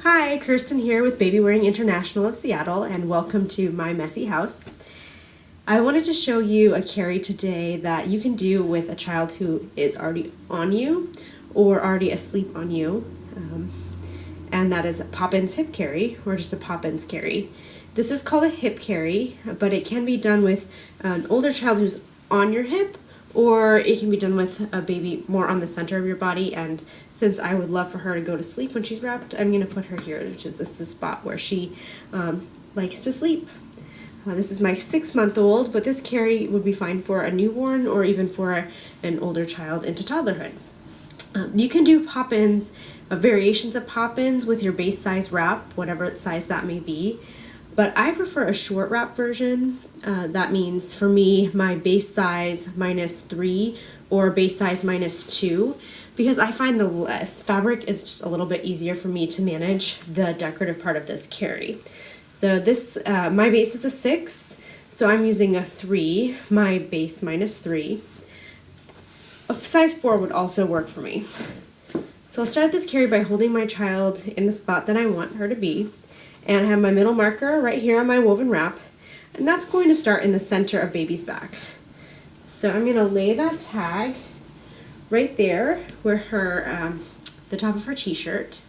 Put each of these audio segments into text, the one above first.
Hi, Kirsten here with Babywearing International of Seattle, and welcome to my messy house. I wanted to show you a carry today that you can do with a child who is already on you or already asleep on you, and that is a Poppins hip carry or just a Poppins carry. This is called a hip carry, but it can be done with an older child who's on your hip, or it can be done with a baby more on the center of your body. And since I would love for her to go to sleep when she's wrapped, I'm going to put her here, which is this spot where she likes to sleep. This is my 6-month-old, but this carry would be fine for a newborn or even for an older child into toddlerhood. You can do Poppins, variations of Poppins with your base size wrap, whatever size that may be. But I prefer a short wrap version. That means for me, my base size -3 or base size -2, because I find the less fabric is just a little bit easier for me to manage the decorative part of this carry. So this, my base is a 6, so I'm using a 3, my base -3. A size 4 would also work for me. So I'll start this carry by holding my child in the spot that I want her to be. And I have my middle marker right here on my woven wrap, and that's going to start in the center of baby's back. So I'm going to lay that tag right there where her, the top of her t-shirt.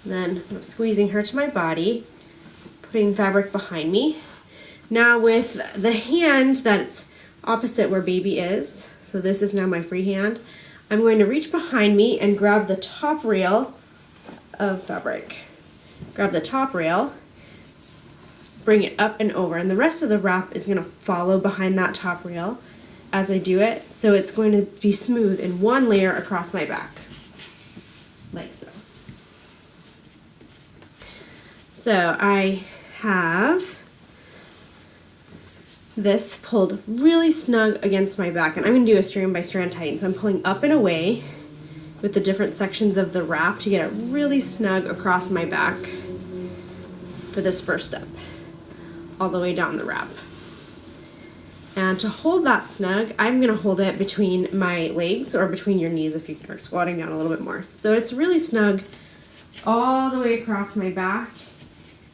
Then I'm squeezing her to my body, putting fabric behind me. Now with the hand that's opposite where baby is, so this is now my free hand, I'm going to reach behind me and grab the top rail of fabric. Grab the top rail, bring it up and over, and the rest of the wrap is going to follow behind that top rail as I do it, so it's going to be smooth in one layer across my back, like so. So I have this pulled really snug against my back, and I'm going to do a strand by strand tighten, so I'm pulling up and away with the different sections of the wrap to get it really snug across my back for this first step, all the way down the wrap. And to hold that snug, I'm gonna hold it between my legs or between your knees if you are squatting down a little bit more. So it's really snug all the way across my back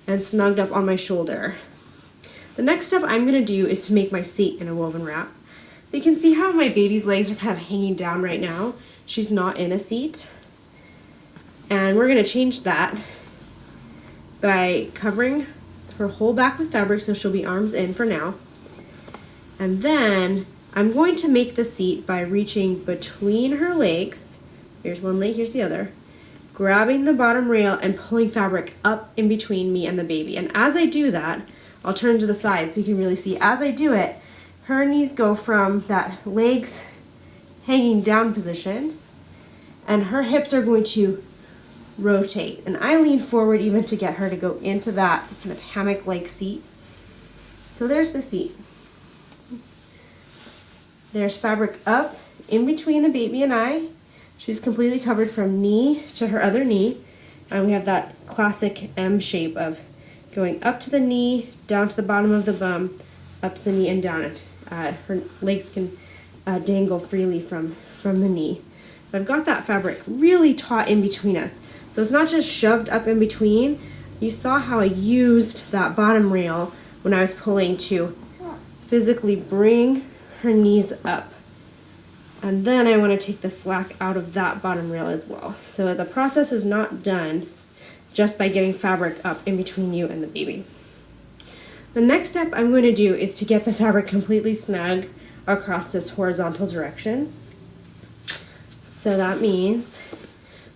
and snugged up on my shoulder. The next step I'm gonna do is to make my seat in a woven wrap. So you can see how my baby's legs are kind of hanging down right now. She's not in a seat. And we're gonna change that by covering her whole back with fabric, so she'll be arms in for now. And then I'm going to make the seat by reaching between her legs. Here's one leg, here's the other. Grabbing the bottom rail and pulling fabric up in between me and the baby. And as I do that, I'll turn to the side so you can really see. As I do it, her knees go from that legs hanging down position, and her hips are going to rotate. And I lean forward even to get her to go into that kind of hammock-like seat. So there's the seat. There's fabric up in between the baby and I. She's completely covered from knee to her other knee. And we have that classic M shape of going up to the knee, down to the bottom of the bum, up to the knee and down. Her legs can dangle freely from the knee. I've got that fabric really taut in between us. So it's not just shoved up in between. You saw how I used that bottom rail when I was pulling to physically bring her knees up. And then I want to take the slack out of that bottom rail as well. So the process is not done just by getting fabric up in between you and the baby. The next step I'm going to do is to get the fabric completely snug across this horizontal direction. So that means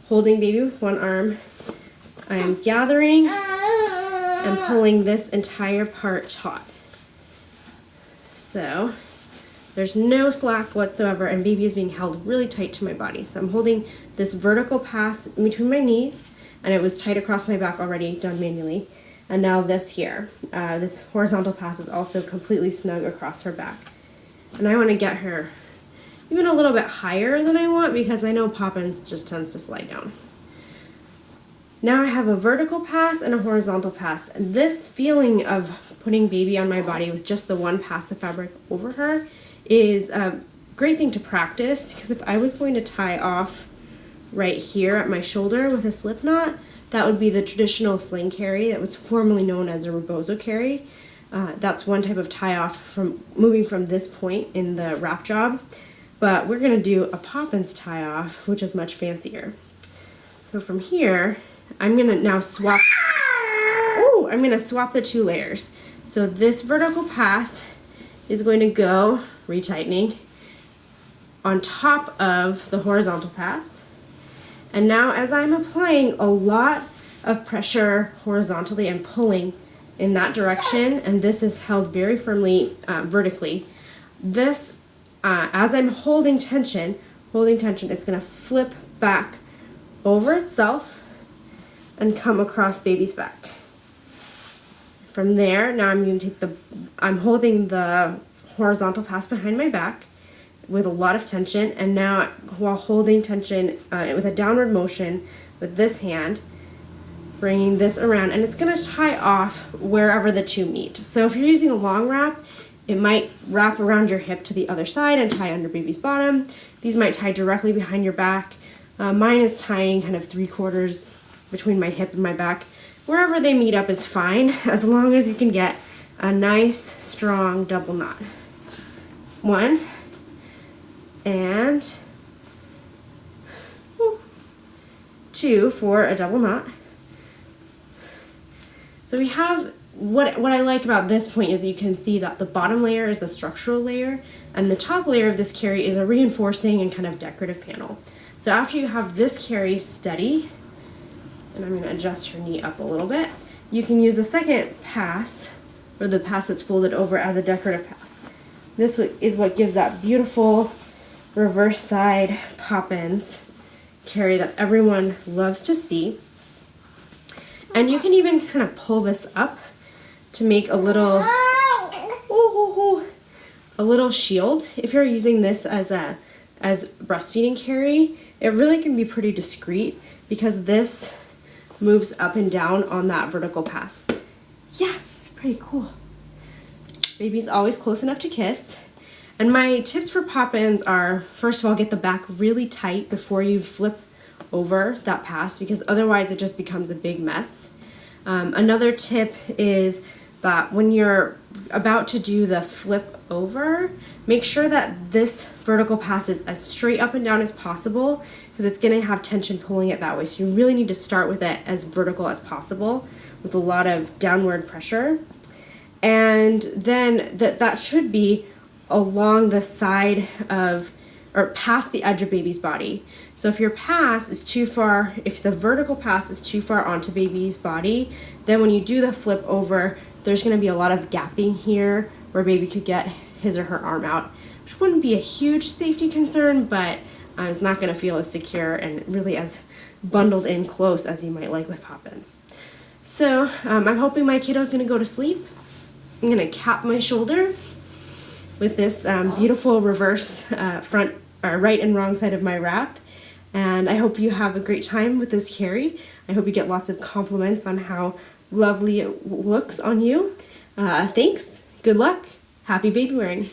holding baby with one arm, I am gathering and pulling this entire part taut. So there's no slack whatsoever, and baby is being held really tight to my body. So I'm holding this vertical pass in between my knees, and it was tight across my back already, done manually. And now this here, this horizontal pass is also completely snug across her back. And I want to get her even a little bit higher than I want, because I know Poppins just tends to slide down. Now I have a vertical pass and a horizontal pass. And this feeling of putting baby on my body with just the one pass of fabric over her is a great thing to practice, because if I was going to tie off right here at my shoulder with a slip knot. That would be the traditional sling carry that was formerly known as a rebozo carry. That's one type of tie off from moving from this point in the wrap job. But we're gonna do a Poppins tie off, which is much fancier. So from here, I'm gonna now swap, I'm gonna swap the 2 layers. So this vertical pass is going to go, retightening, on top of the horizontal pass. And now as I'm applying a lot of pressure horizontally and pulling in that direction, and this is held very firmly vertically, this, as I'm holding tension, it's gonna flip back over itself and come across baby's back. From there, now I'm going to take I'm holding the horizontal pass behind my back with a lot of tension, and now while holding tension with a downward motion with this hand, bringing this around, and it's going to tie off wherever the 2 meet. So if you're using a long wrap, it might wrap around your hip to the other side and tie under baby's bottom. These might tie directly behind your back. Mine is tying kind of 3/4 between my hip and my back. Wherever they meet up is fine, as long as you can get a nice, strong double knot. 1, and 2 for a double knot. So we have, what I like about this point is that you can see that the bottom layer is the structural layer, and the top layer of this carry is a reinforcing and kind of decorative panel. So after you have this carry steady, and I'm going to adjust her knee up a little bit, you can use the second pass, or the pass that's folded over, as a decorative pass. This is what gives that beautiful reverse side Poppins carry that everyone loves to see. And you can even kind of pull this up to make a little shield. If you're using this as breastfeeding carry, it really can be pretty discreet because this moves up and down on that vertical pass. Yeah, pretty cool. Baby's always close enough to kiss. And my tips for Poppins are, first of all, get the back really tight before you flip over that pass, because otherwise it just becomes a big mess. Another tip is that when you're about to do the flip over, make sure that this vertical pass is as straight up and down as possible, because it's going to have tension pulling it that way. So you really need to start with it as vertical as possible with a lot of downward pressure. And then that should be along the side of, or past the edge of baby's body. So if your pass is too far, if the vertical pass is too far onto baby's body, then when you do the flip over, there's going to be a lot of gapping here where baby could get his or her arm out, which wouldn't be a huge safety concern, but it's not going to feel as secure and really as bundled in close as you might like with Poppins. So I'm hoping my kiddo's going to go to sleep. I'm going to cap my shoulder with this beautiful reverse front or right and wrong side of my wrap. And I hope you have a great time with this carry. I hope you get lots of compliments on how lovely it looks on you. Thanks. Good luck. Happy baby wearing.